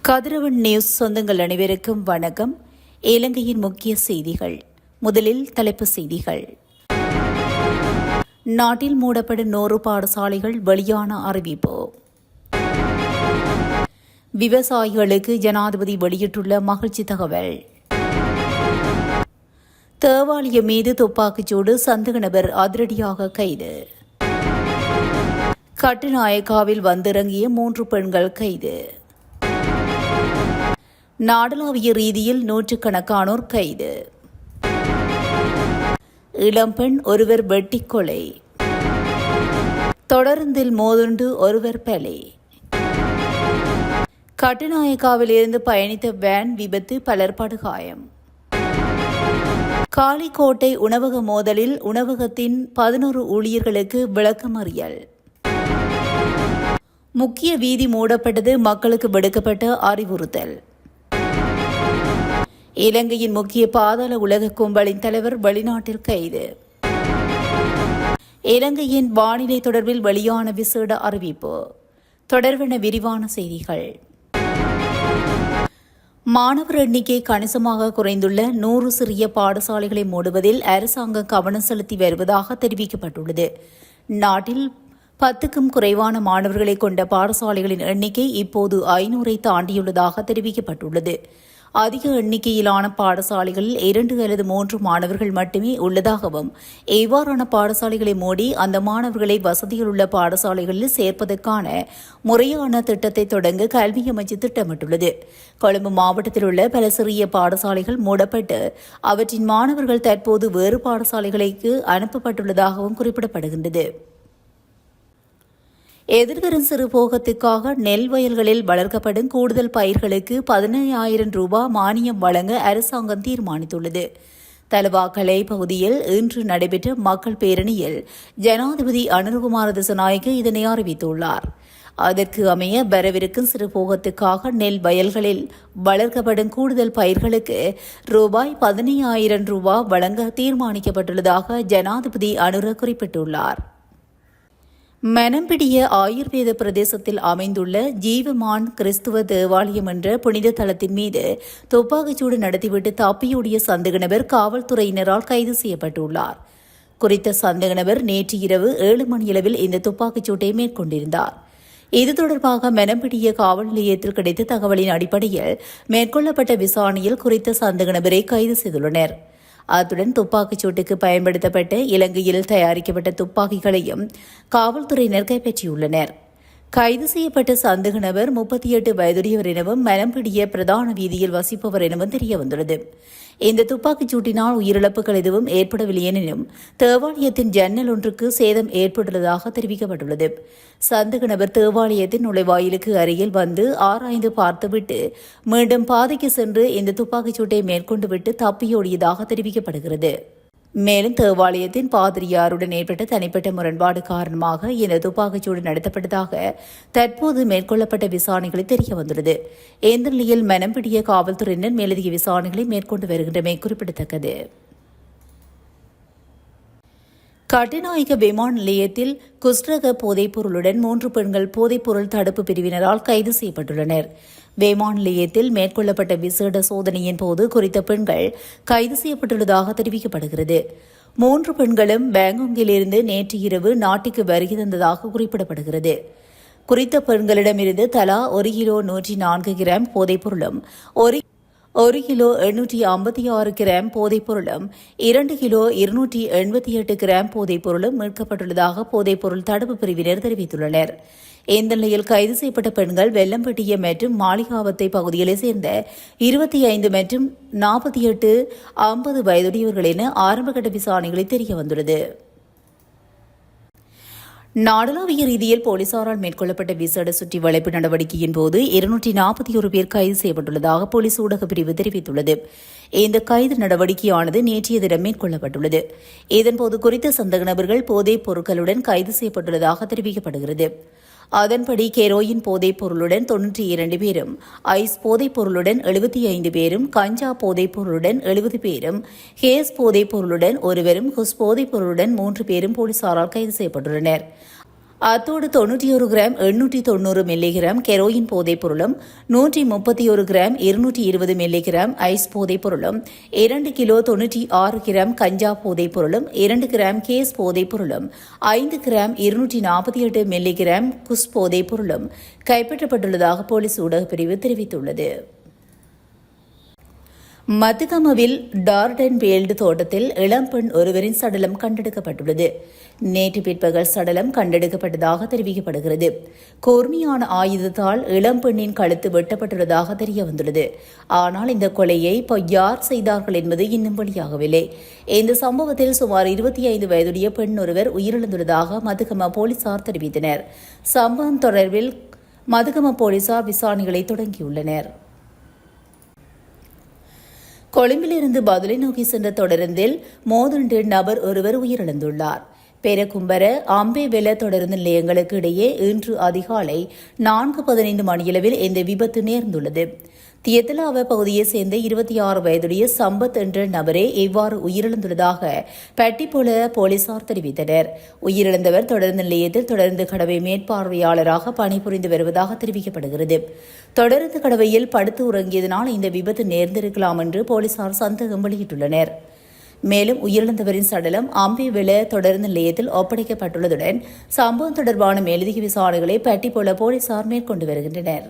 கதிரவன் news சொந்தங்கள் அனைவருக்கும் வணக்கம். இலங்கையின் முக்கிய செய்திகள். முதலில் தலைப்புச் செய்திகள். நாட்டில் மூடப்படும் 100 பாடசாலைகள் வெளியான அறிவிப்பு. விவசாயிகளுக்கு ஜனாதிபதி வெளியிட்டுள்ள மகிழ்ச்சி தகவல். தேவாலயம் மீது துப்பாக்கிச்சூடு, சந்தேக நபர் அதிரடியாக கைது. கட்டுநாயக்காவில் வந்திறங்கிய 3 பெண்கள் கைது. நாடளாவிய ரீதியில் நூற்றுக்கணக்கானோர் கைது. இளம்பெண் ஒருவர் வெட்டிக் கொலை. தொடர்ந்தில் மோதுண்டு ஒருவர் பலி. கட்டுநாயக்காவில் இருந்து பயணித்த வேன் விபத்து, பலர் படுகாயம். காலிக்கோட்டை உணவக மோதலில் உணவகத்தின் 11 ஊழியர்களுக்கு விளக்கமறியல். முக்கிய வீதி மூடப்பட்டது, மக்களுக்கு விடுக்கப்பட்ட அறிவுறுத்தல். இலங்கையின் முக்கிய பாதாள உலக கும்பலின் தலைவர் வெளிநாட்டில் கைது. இலங்கையின் வானிலை தொடர்பில் வெளியான விசேட அறிவிப்பு. தொடர்பான விரிவான செய்திகள். மாணவர் எண்ணிக்கை கணிசமாக குறைந்துள்ள 100 சிறிய பாடசாலைகளை மூடுவதில் அரசாங்கம் கவனம் செலுத்தி வருவதாக தெரிவிக்கப்பட்டுள்ளது. நாட்டில் 10க்கும் குறைவான மாணவர்களை கொண்ட பாடசாலைகளின் எண்ணிக்கை இப்போது 500ஐ தாண்டியுள்ளதாக தெரிவிக்கப்பட்டுள்ளது. அதிக எண்ணிக்கையிலான பாடசாலைகளில் 2 அல்லது 3 மாணவர்கள் மட்டுமே உள்ளதாகவும், இவ்வாறான பாடசாலைகளை மூடி அந்த மாணவர்களை வசதியில் உள்ள பாடசாலைகளில் சேர்ப்பதற்கான முறையான திட்டத்தை தொடங்க கல்வி அமைச்சு திட்டமிட்டுள்ளது. கொழும்பு மாவட்டத்தில் உள்ள பல சிறிய பாடசாலைகள் மூடப்பட்டு அவற்றின் மாணவர்கள் தற்போது வேறு பாடசாலைகளுக்கு அனுப்பப்பட்டுள்ளதாகவும் குறிப்பிடப்படுகின்றது. எதிர்வரும் சிறு போகத்துக்காக நெல் வயல்களில் வளர்க்கப்படும் கூடுதல் பயிர்களுக்கு 15,000 ரூபாய் மானியம் வழங்க அரசாங்கம் தீர்மானித்துள்ளது. தலவாக்கலை பகுதியில் இன்று நடைபெற்ற மக்கள் பேரணியில் ஜனாதிபதி அனுரகுமார திசாநாயக்க இதனை அறிவித்துள்ளார். அதற்கு அமைய வரவிருக்கும் சிறு போகத்துக்காக நெல் வயல்களில் வளர்க்கப்படும் கூடுதல் பயிர்களுக்கு ரூபாய் 15,000 ரூபாய் வழங்க தீர்மானிக்கப்பட்டுள்ளதாக ஜனாதிபதி அனுர குறிப்பிட்டுள்ளார். மனம்பிடிய ஆயுர்வேத பிரதேசத்தில் அமைந்துள்ள ஜீவமான் கிறிஸ்துவ தேவாலயம் என்ற புனித தலத்தின் மீது துப்பாக்கிச்சூடு நடத்திவிட்டு தப்பியோடிய சந்தேக நபர் காவல்துறையினரால் கைது செய்யப்பட்டுள்ளார். குறித்த சந்தேக நபர் நேற்று இரவு 7 மணியளவில் இந்த துப்பாக்கிச்சூட்டை மேற்கொண்டிருந்தார். இது தொடர்பாக மனம்பிடிய காவல் நிலையத்தில் கிடைத்த தகவலின் அடிப்படையில் மேற்கொள்ளப்பட்ட விசாரணையில் குறித்த சந்தேக நபரை கைது செய்துள்ளனர். அத்துடன் துப்பாக்கிச் சூட்டுக்கு பயன்படுத்தப்பட்ட இலங்கையில் தயாரிக்கப்பட்ட துப்பாக்கிகளையும் காவல்துறையினர் கைப்பற்றியுள்ளனர். கைது செய்யப்பட்ட சந்தேக நபர் 38 வயதுடையவர் எனவும் மனம்பிடிய பிரதான வீதியில் வசிப்பவர் எனவும் தெரியவந்துள்ளது. இந்த துப்பாக்கிச் சூட்டினால் உயிரிழப்புகள் எதுவும் ஏற்படவில்லை எனினும் தேவாலயத்தின் ஜன்னல் ஒன்றுக்கு சேதம் ஏற்பட்டுள்ளதாக தெரிவிக்கப்பட்டுள்ளது. சந்தேக நபர் தேவாலயத்தின் நுழைவாயிலுக்கு அருகில் வந்து ஆராய்ந்து பார்த்துவிட்டு மீண்டும் பாதைக்கு சென்று இந்த துப்பாக்கிச் சூட்டை மேற்கொண்டுவிட்டு தப்பியோடியதாக தெரிவிக்கப்படுகிறது. மேலும் தேவாலயத்தின் பாதிரியாருடன் ஏற்பட்ட தனிப்பட்ட முரண்பாடு காரணமாக இந்த துப்பாக்கிச்சூடு நடத்தப்பட்டதாக தற்போது மேற்கொள்ளப்பட்ட விசாரணைகளில் தெரியவந்துள்ளது. இந்த நிலையில் மனம்பிடிய காவல்துறையினர் மேலதிக விசாரணைகளை மேற்கொண்டு வருகின்றமை குறிப்பிடத்தக்கது. கட்டுநாயக்க விமான நிலையத்தில் குஷ்டரக போதைப்பொருளுடன் 3 பெண்கள் போதைப்பொருள் தடுப்பு பிரிவினரால் கைது செய்யப்பட்டுள்ளனர். விமான நிலையத்தில் மேற்கொள்ளப்பட்ட விசேட சோதனையின் போது குறித்த பெண்கள் கைது செய்யப்பட்டுள்ளதாக தெரிவிக்கப்படுகிறது. 3 பெண்களும் பாங்காங்கிலிருந்து நேற்று இரவு நாட்டுக்கு வருகை தந்ததாக குறிப்பிடப்படுகிறது. குறித்த பெண்களிடமிருந்து தலா 1 கிலோ 104 கிராம் போதைப்பொருளும் 1 கிலோ 856 கிராம் போதைப்பொருளும் 2 கிலோ 288 கிராம் போதைப்பொருளும் மீட்கப்பட்டுள்ளதாக போதைப்பொருள் தடுப்பு பிரிவினர் தெரிவித்துள்ளனர். இந்த நிலையில் கைது செய்யப்பட்ட பெண்கள் வெள்ளம்பட்டிய மற்றும் மாளிகாவத்தை பகுதிகளைச் சேர்ந்த 25 மற்றும் 48, 50 வயதுடையவர்கள் என ஆரம்பகட்ட விசாரணைகளில் தெரியவந்துள்ளது. நாடளாவிய ரீதியில் போலீசாரால் மேற்கொள்ளப்பட்ட விசேட சுற்றி வளைப்பு நடவடிக்கையின் போது 241 பேர் கைது செய்யப்பட்டுள்ளதாக போலீஸ் ஊடகப் பிரிவு தெரிவித்துள்ளது. இந்த கைது நடவடிக்கையானது நேற்றைய தினம் மேற்கொள்ளப்பட்டுள்ளது. இதன்போது குறித்த சந்தேக நபர்கள் போதைப் பொருட்களுடன் கைது செய்யப்பட்டுள்ளதாக தெரிவிக்கப்படுகிறது. அதன்படி கெரோயின் போதைப் பொருளுடன் 92 பேரும், ஐஸ் போதைப் பொருளுடன் 75 பேரும், கஞ்சா போதைப் பொருளுடன் 70 பேரும், ஹேஸ் போதைப் பொருளுடன் ஒருவரும், ஹுஸ் போதைப் பொருளுடன் 3 பேரும் போலீசாரால் கைது செய்யப்பட்டுள்ளனர். அத்தோடு 91 கிராம் 890 மில்லிகிராம் கெரோயின் போதைப் பொருளும் 131 கிராம் 220 மில்லிகிராம் ஐஸ் போதைப் பொருளும் 2 கிலோ 96 கிராம் கஞ்சா போதைப் பொருளும் 2 கிராம் கேஸ் போதைப் பொருளும் 5 கிராம் 248 மில்லிகிராம் குஸ் போதைப் பொருளும் கைப்பற்றப்பட்டுள்ளதாக போலீஸ் ஊடகப் பிரிவு தெரிவித்துள்ளது. மத்துகமவில் டார்டன் வேல்டு தோட்டத்தில் இளம்பெண் ஒருவரின் சடலம் கண்டெடுக்கப்பட்டுள்ளது. நேற்று பிற்பகல் சடலம் கண்டெடுக்கப்பட்டதாக தெரிவிக்கப்படுகிறது. கூர்மையான ஆயுதத்தால் இளம்பெண்ணின் கழுத்து வெட்டப்பட்டுள்ளதாக தெரியவந்துள்ளது. ஆனால் இந்த கொலையை யார் செய்தார்கள் என்பது இன்னும் வெளியாகவில்லை. இந்த சம்பவத்தில் சுமார் 25 வயதுடைய பெண் ஒருவர் உயிரிழந்துள்ளதாக மதுகம போலீசார் தெரிவித்தனர். சம்பவம் தொடர்பில் மதுகம போலீசார் விசாரணைகளை தொடங்கியுள்ளனர். கொழும்பிலிருந்து பதுளை நோக்கி சென்ற தொடருந்தில் மோதுண்டு நபர் ஒருவர் உயிரிழந்துள்ளார். பெரகும்பர அம்பேவெல தொடருந்து நிலையங்களுக்கு இடையே இன்று அதிகாலை 4:15 மணியளவில் இந்த விபத்து நேர்ந்துள்ளது. தியத்தலாவ பகுதியைச் சேர்ந்த 26 வயதுடைய சம்பத் என்ற நபரே இவ்வாறு உயிரிழந்துள்ளதாக பட்டிப்பொல போலீசார் தெரிவித்தனர். உயிரிழந்தவர் தொடருந்து நிலையத்தில் தொடருந்து கடவை மேற்பார்வையாளராக பணிபுரிந்து வருவதாக தெரிவிக்கப்படுகிறது. தொடருந்து கடவையில் படுத்து உறங்கியதனால் இந்த விபத்து நேர்ந்திருக்கலாம் என்று போலீசார் சந்தேகம் வெளியிட்டுள்ளனர். மேலும் உயிரிழந்தவரின் சடலம் அம்பிவெல தொடருந்து நிலையத்தில் ஒப்படைக்கப்பட்டுள்ளதுடன் சம்பவம் தொடர்பான மேலதிக விசாரணைகளை பட்டிப்பொல போலீசார் மேற்கொண்டு வருகின்றனர்.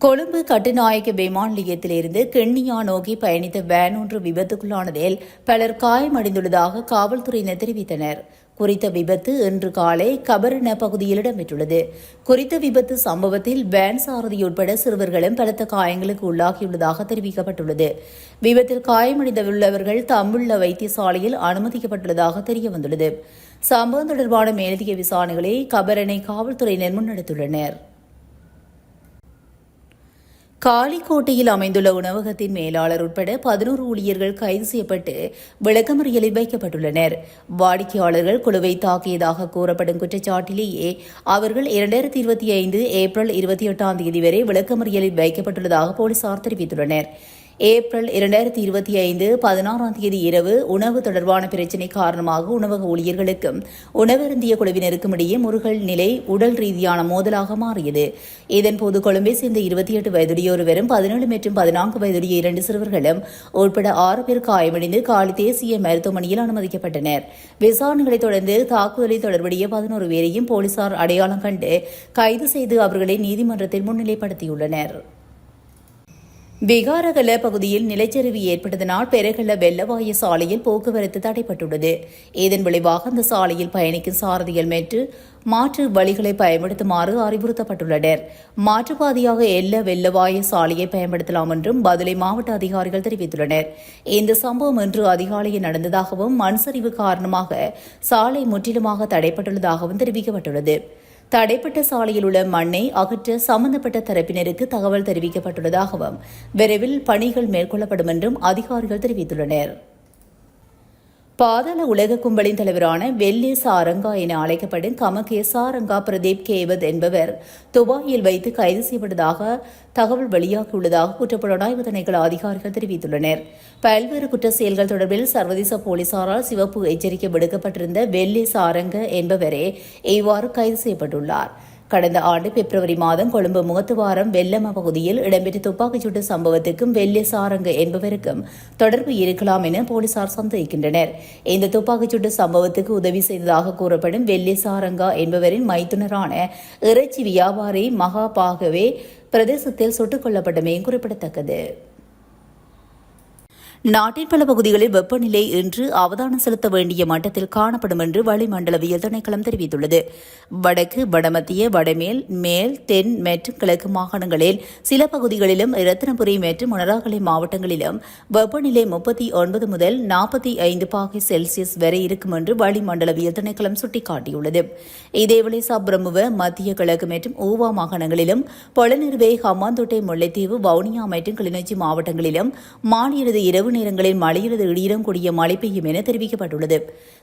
கொழும்பு கட்டுநாயக்க விமான நிலையத்திலிருந்து கென்னியா நோக்கி பயணித்த வேன் ஒன்று விபத்துக்குள்ளானதில் பலர் காயமடைந்துள்ளதாக காவல்துறையினர் தெரிவித்தனர். குறித்த விபத்து இன்று காலை கபரண பகுதியில் இடம்பெற்றுள்ளது. குறித்த விபத்து சம்பவத்தில் வேன் சாரதி உட்பட சிறுவர்களும் பலத்த காயங்களுக்கு உள்ளாகியுள்ளதாக தெரிவிக்கப்பட்டுள்ளது. விபத்தில் காயமடைந்துள்ளவர்கள் தம்புள்ள வைத்தியசாலையில் அனுமதிக்கப்பட்டுள்ளதாக தெரியவந்துள்ளது. சம்பவம் தொடர்பான மேலதிக விசாரணைகளை கபரணை காவல்துறையினர் முன்னெடுத்துள்ளனர். காலிக்கோட்டையில் அமைந்துள்ள உணவகத்தின் மேலாளர் உட்பட 11 ஊழியர்கள் கைது செய்யப்பட்டு விளக்கமறியலில் வைக்கப்பட்டுள்ளனர். வாடிக்கையாளர்கள் குழுவை தாக்கியதாக கூறப்படும் குற்றச்சாட்டிலேயே அவர்கள் 2025 ஏப்ரல் 28ஆம் தேதி வரை விளக்கமறியலில் வைக்கப்பட்டுள்ளதாக போலீசார் தெரிவித்துள்ளனர். ஏப்ரல் 2025 16ஆம் தேதி இரவு உணவு தொடர்பான பிரச்சினை காரணமாக உணவக ஊழியர்களுக்கும் உணவருந்திய குழுவினருக்கும் இடையே முருகல் நிலை உடல் ரீதியான மோதலாக மாறியது. இதன்போது கொழும்பை சேர்ந்த 28 வயதுடைய ஒருவரும் 17 மற்றும் 14 வயதுடைய 2 சிறுவர்களும் உட்பட 6 பேர் காயமடைந்து காலி தேசிய மருத்துவமனையில் அனுமதிக்கப்பட்டனர். விசாரணைகளை தொடர்ந்து தாக்குதலில் தொடர்புடைய 11 பேரையும் போலீசார் அடையாளம் கண்டு கைது செய்து அவர்களை நீதிமன்றத்தில் முன்னிலைப்படுத்தியுள்ளனர். விகாரகல பகுதியில் நிலச்சரிவு ஏற்பட்டதனால் பெரகல வெள்ளவாய சாலையில் போக்குவரத்து தடைப்பட்டுள்ளது. இதன் விளைவாக அந்த சாலையில் பயணிக்கும் சாரதிகள் மாற்று வழிகளை பயன்படுத்துமாறு அறிவுறுத்தப்பட்டுள்ளனர். மாற்றுப்பாதையாக வெள்ளவாய சாலையை பயன்படுத்தலாம் என்றும் பதுளை மாவட்ட அதிகாரிகள் தெரிவித்துள்ளனர். இந்த சம்பவம் இன்று அதிகாலையில் நடந்ததாகவும் மண் சரிவு காரணமாக சாலை முற்றிலுமாக தடைப்பட்டுள்ளதாகவும் தெரிவிக்கப்பட்டுள்ளது. தடைப்பட்ட சாலையில் உள்ள மண்ணை அகற்ற சம்பந்தப்பட்ட தரப்பினருக்கு தகவல் தெரிவிக்கப்பட்டுள்ளதாகவும் விரைவில் பணிகள் மேற்கொள்ளப்படும் என்றும் அதிகாரிகள் தெரிவித்துள்ளனர். பாதாள உலக கும்பலின் தலைவரான வெள்ளே சாரங்கா என அழைக்கப்படும் கமகே சாரங்கா பிரதீப் கேவத் என்பவர் துபாயில் வைத்து கைது செய்யப்பட்டதாக தகவல் வெளியாகியுள்ளதாக குற்றப்புலனாய்வு திணைக்கள அதிகாரிகள் தெரிவித்துள்ளனர். பல்வேறு குற்ற செயல்கள் தொடர்பில் சர்வதேச போலீசாரால் சிவப்பு எச்சரிக்கை விடுக்கப்பட்டிருந்த வெள்ளே சாரங்க என்பவரே இவ்வாறு கைது செய்யப்பட்டுள்ளார். கடந்த ஆண்டு பிப்ரவரி மாதம் கொழும்பு முகத்துவாரம் வெள்ளம பகுதியில் இடம்பெற்ற துப்பாக்கிச்சூட்டு சம்பவத்துக்கும் வெள்ளே சாரங்க என்பவருக்கும் தொடர்பு இருக்கலாம் என போலீசார் சந்தேகிக்கின்றனர். இந்த துப்பாக்கிச்சூட்டு சம்பவத்துக்கு உதவி செய்ததாக கூறப்படும் வெள்ளே சாரங்கா என்பவரின் மைத்துனரான இறைச்சி வியாபாரி மகாபாகவே பிரதேசத்தில் சுட்டுக் கொல்லப்பட்டமை குறிப்பிடத்தக்கது. நாட்டின் பல பகுதிகளில் வெப்பநிலை இன்று அவதானம் செலுத்த வேண்டிய மட்டத்தில் காணப்படும் என்று வளிமண்டலவியல் திணைக்களம் தெரிவித்துள்ளது. வடக்கு, வடமத்திய, வடமேல், மேல், தென் மற்றும் கிழக்கு மாகாணங்களில் சில பகுதிகளிலும் ரத்தினபுரி மற்றும் மொனராகலை மாவட்டங்களிலும் வெப்பநிலை 39 முதல் 45 பாகை செல்சியஸ் வரை இருக்கும் என்று வளிமண்டலவியல் திணைக்களம் சுட்டிக்காட்டியுள்ளது. இதேவேளை சப்ரமுவ, மத்திய கிழக்கு மற்றும் ஊவா மாகாணங்களிலும் பொலனறுவை, ஹம்மாந்தோட்டை, முல்லைத்தீவு, வவுனியா மற்றும் கிளிநொச்சி மாவட்டங்களிலும் மாலையிலிருந்து இரவு நேரங்களில் மழையிலிருந்து இடியுடன் கூடிய மழை பெய்யும் என தெரிவிக்கப்பட்டுள்ளது.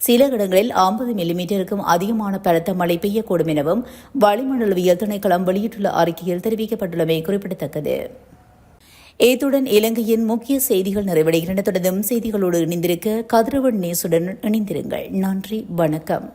சில இடங்களில் 50 மில்லிமீட்டருக்கும் அதிகமான பலத்த மழை பெய்யக்கூடும் எனவும் வளிமண்டலவியல் திணைக்களம் வெளியிட்டுள்ள அறிக்கையில் தெரிவிக்கப்பட்டுள்ளமை குறிப்பிடத்தக்கது. இத்துடன் இலங்கையின் முக்கிய செய்திகள் நிறைவடைகின்றன. தொடர்ந்தும் செய்திகளோடு இணைந்திருக்க கதிரவன் நேசுடன் இணைந்திருங்கள். நன்றி, வணக்கம்.